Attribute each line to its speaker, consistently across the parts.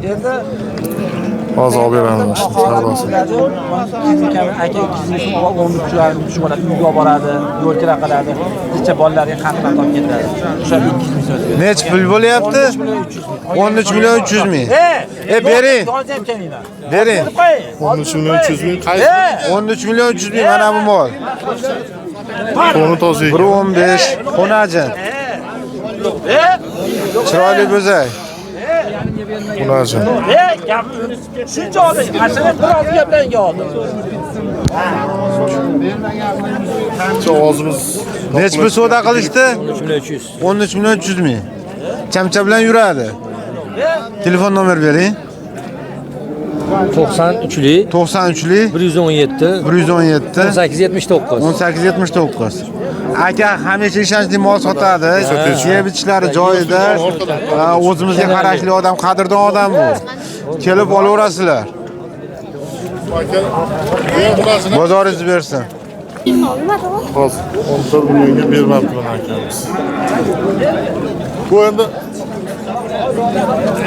Speaker 1: Endi
Speaker 2: hozir olib beramiz. Savdosi.
Speaker 1: aka 200 so'm 13 tushib oladi, uyga olib boradi, yo'l kira qiladi. Bizcha bolalarga qahramon olib ketadi. O'sha 200 so'm.
Speaker 3: Nech pul bo'lyapti? 13 million 300 ming. Bering. Bering.
Speaker 2: 13 million 300 ming. Qaysi?
Speaker 3: 13 million 300 ming mana bu mol.
Speaker 2: Qoni toza ekan.
Speaker 3: 1.15 xonajin. Chiroyli bo'zak.
Speaker 2: Xonajin.
Speaker 1: Gap shuncha oldi. Ashana bir oz gaplarga oldi.
Speaker 2: Ovozimiz
Speaker 3: Nech pul savdo qilishdi? 13 million 300 ming. Chamcha bilan yuradi. Telefon nomer bering.
Speaker 4: 93'lü
Speaker 3: 93'li
Speaker 4: 117
Speaker 3: 117
Speaker 4: 1879
Speaker 3: 1879. Aka hamisha ishonchli mol sotadi. Yeb ichlari joyida. O'zimizga qarashli odam, qadrdon odam bu. Kelib olaverasizlar. Bozoringiz bersin.
Speaker 2: hozir 14 millionga bermabdilar akamiz. Bu endi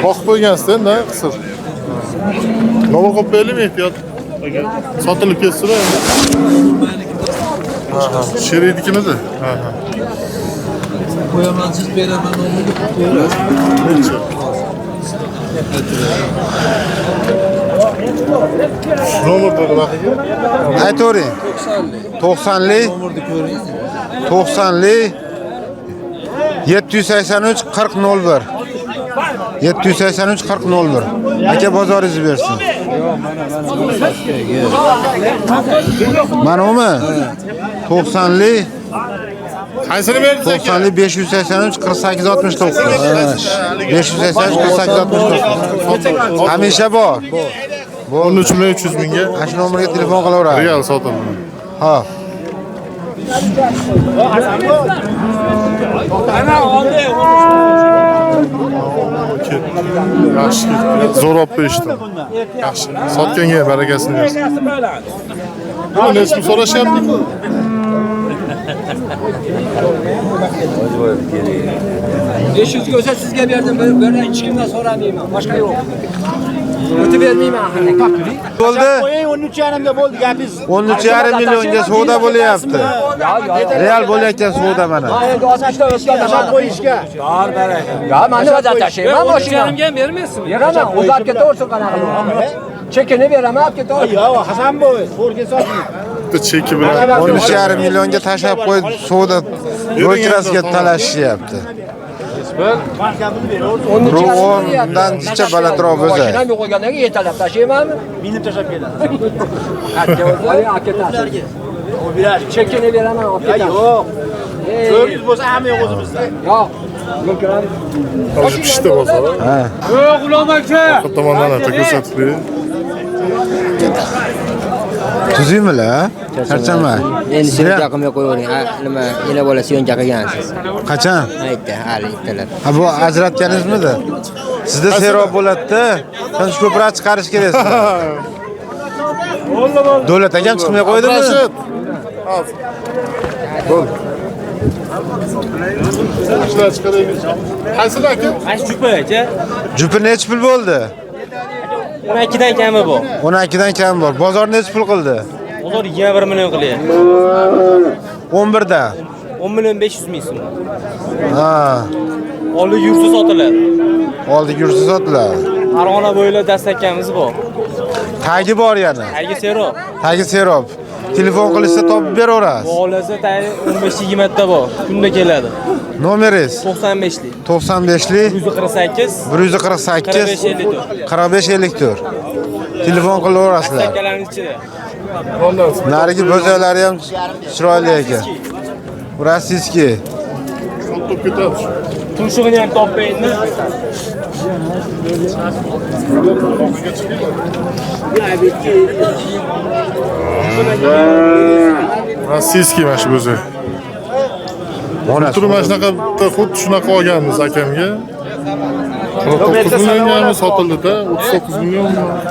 Speaker 2: boqib qo'ygansizda, qisir. Nima qilib beraymi ehtiyot? Sotilib ketsin endi. Sheriynikimidi?
Speaker 5: Qo'yamansiz beraman nomini qo'yasiz.
Speaker 2: Nomer dedi baqiga.
Speaker 3: Aytavering. 90li 90li 783 4001 783 4001. Aka bozoringizni bersin. Mana umi? 90li
Speaker 2: Qaysini berdingiz aka?
Speaker 3: 90li 583 48 69. 583 48 69. Hamisha bor.
Speaker 2: 13 million 300 mingga
Speaker 3: Ana shu nomerga telefon qilaveradi.
Speaker 2: real sotildi.
Speaker 3: Ha.
Speaker 2: Yaxshi. Zo'r olib berishdi. Yaxshi. Sotganga barakasini bersin. Buni nechmi so'rashyapti?
Speaker 4: Beş yüz göze sizge verdim. Böyle hiç kimden soramayayım. Başka yok. Ötü vermeyeyim ahane.
Speaker 3: Bo'ldi.
Speaker 1: Qo'ying 13,5 ga bo'ldi gapingiz.
Speaker 3: 13,5 millionga savdo bo'lyapti. Real bo'layotgan savdo mana.
Speaker 4: Endi osashda o'tgan
Speaker 1: Tashab qo'yishga. Yor baraka.
Speaker 4: Ya mana o'zat tashiyman mashinamga
Speaker 5: bermaysiz.
Speaker 4: beraman. O'zat ketaversin qanaqa. Chekini beraman, olib ketaversin.
Speaker 1: Yo'q, Hasanboy, to'rga soting.
Speaker 2: Bitta cheki bilan
Speaker 3: 13,5 millionga tashab qo'yib savdo yo'l kirasiga talashishyapti. Ru'ondan jicha balandroq o'zi.
Speaker 4: Mashinam yo'q ekandan keyin yetalab tashiymanmi?
Speaker 1: Minib tashab keladi.
Speaker 4: Qatga o'zi, olib ketasiz.
Speaker 1: O birar
Speaker 4: Chekini beraman, olib ketaman.
Speaker 1: yo'q. 400 bo'lsa hamma yo'q o'zimizda.
Speaker 4: Yo'q. Yo'l kiramiz.
Speaker 2: hozir pishdi bozor.
Speaker 3: Ha.
Speaker 4: Yo'q, G'ulom aka.
Speaker 2: Bu tomondan ata ko'rsatib bering.
Speaker 3: Tuzingmi-la? Charchamay.
Speaker 6: Endi syonjaqimga qo'yavering. Nima, yana bola syonjaqa qilgansiz.
Speaker 3: Qachon?
Speaker 6: Aytdi, hali ertalab.
Speaker 3: Ha bu ajratganingizmidi? Sizda serob bo'ladi-da. Qancha ko'proq chiqarish kerak sizga. Davlat akam chiqmay qo'ydimi?
Speaker 2: Rashid. Hozir. Bo'l. Ishlar chiqaraylik. Qaysini aka?
Speaker 5: Qaysi jupa aka?
Speaker 3: Jupi nech pul bo'ldi?
Speaker 5: 12 dan kami bu.
Speaker 3: 12 dan kam bor. Bozor nech pul qildi?
Speaker 5: Bozor 21 million qilyapti.
Speaker 3: 11 da.
Speaker 5: 10 million 500 ming so'm.
Speaker 3: Ha.
Speaker 5: Oldi yursa sotiladi.
Speaker 3: Oldi yursa sotiladi.
Speaker 5: Farg'ona bo'ylab dastakamiz bor.
Speaker 3: Tagi bor yana.
Speaker 5: Tagi serob.
Speaker 3: Tagi serob. Telefon qilishsa topib beraverasiz.
Speaker 5: Bo'lasa tagi 15-20 ta bor. Kunda keladi.
Speaker 3: Nomeringiz
Speaker 5: 95lik.
Speaker 3: 95lik
Speaker 5: 148
Speaker 3: 148
Speaker 5: 45 54.
Speaker 3: 4554. Telefon qilaverasizlar.
Speaker 5: Dastaklarning ichida.
Speaker 3: Narigi bo'zaklari ham chiroyli ekan. Rossiyskiy.
Speaker 2: Sotib ketadi.
Speaker 5: Tumshug'ini ham topmaydi.
Speaker 2: Rossiyskiy mana shu o'zi. Turma shunaqa xuddi shunaqa olganmiz akamga. 49 millionga sotildi-da, 39 million.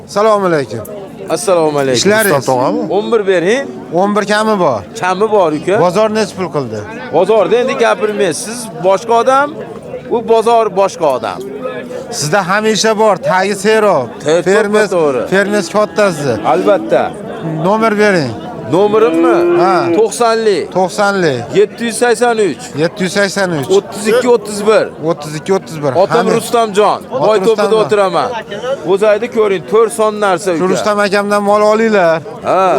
Speaker 3: Assalomu alaykum.
Speaker 7: Assalomu alaykum.
Speaker 3: Ishlaringiz
Speaker 2: Tog'ami?
Speaker 7: 11 bering.
Speaker 3: 11 kami bor.
Speaker 7: Kami bor uka.
Speaker 3: Bozor nech pul qildi?
Speaker 7: Bozorda endi gapirmaysiz. Siz boshqa odam, u bozor boshqa odam.
Speaker 3: Sizda hamisha bor, tagi serob.
Speaker 7: To'g'ri, to'g'ri.
Speaker 3: Fermes kattasi.
Speaker 7: Albatta.
Speaker 3: Nomer bering.
Speaker 7: Nomerimmi?
Speaker 3: Ha.
Speaker 7: 90li
Speaker 3: 90li
Speaker 7: 783
Speaker 3: 783
Speaker 7: 32 31.
Speaker 3: 32 31.
Speaker 7: Otam Rustamjon. Boyto'pida
Speaker 3: Rustamjon.
Speaker 7: o'tiraman. O'zayda ko'ring, 4 son narsa uka.
Speaker 3: Rustam akamdan mol olinglar.
Speaker 7: Ha.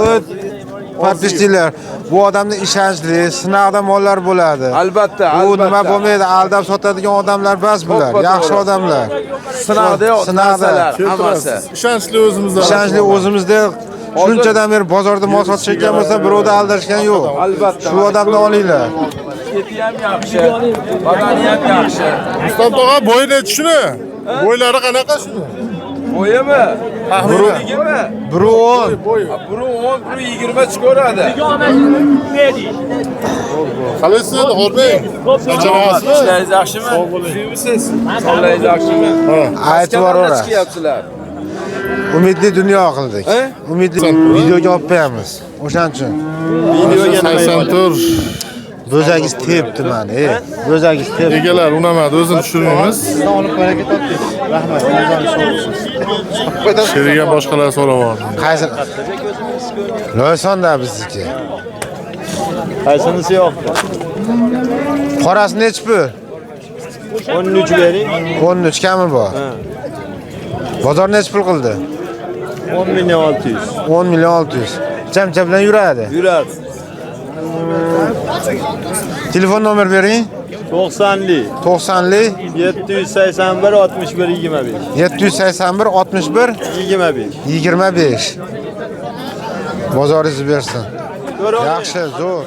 Speaker 3: Patishchilar. Bu odamning ishonchli, sinovda mollar bo'ladi.
Speaker 7: Albatta,
Speaker 3: Bu nima
Speaker 7: albatta.
Speaker 3: bo'lmaydi, aldab sotadigan odamlar bas bular,
Speaker 7: To'ppa
Speaker 3: yaxshi
Speaker 7: to'g'ri.
Speaker 3: odamlar.
Speaker 7: Sinovda narsalar hammasi.
Speaker 2: Ishonchli o'zimizda.
Speaker 3: Ishonchli o'zimizda shunchadan beri bozorda mol sotishgan bo'lsa, birovda aldashgan yo'q.
Speaker 7: Albatta.
Speaker 3: Shu odamni olinglar.
Speaker 7: Keti ham yaxshi, badani ham yaxshi.
Speaker 2: Rustam tog'a bo'yi nechi shuni? Bo'ylari qanaqa shuni?
Speaker 7: Bo'yimi?
Speaker 2: Taxminan.
Speaker 3: Biri 10,
Speaker 2: Bo'yi.
Speaker 7: Biri 10, biri 20 chiqaradi.
Speaker 2: Qalaysiz endi, Xo'rbek? Qanchalaysizmi?
Speaker 7: Ishlaysiz yaxshimi? Sog' bo'ling. Suyimsiz. Sog'laysiz yaxshimi?
Speaker 3: aytib yuboramiz.
Speaker 7: Chiqyapsizlar.
Speaker 3: Umidli dunyo qildik.
Speaker 7: He?
Speaker 3: Umidli videoga olib qo'yamiz. O'shaning uchun.
Speaker 2: Videoga 80 tur.
Speaker 3: Bo'zagingiz tepdi mani, bo'zagingiz tepdi.
Speaker 2: Egalar unamadi, o'zini tushirmaymiz. Sheriga boshqalar so'ravordi.
Speaker 3: Qaysi? Loysonda bizniki.
Speaker 8: Qaysinisi yo'q?
Speaker 3: Qorasi nechi pul?
Speaker 8: 13 bering.
Speaker 3: 13 kami bor. Bozor nechi pul qildi?
Speaker 8: 10 million 600.
Speaker 3: 10 million 600. Jamcha bilan yuradi.
Speaker 8: Yuradi.
Speaker 3: Telefon nomer bering.
Speaker 8: 90li
Speaker 3: 90li
Speaker 8: 781 61 25.
Speaker 3: 781 61
Speaker 8: 25.
Speaker 3: 25. Bozoringiz bersin. Yaxshi, zo'r.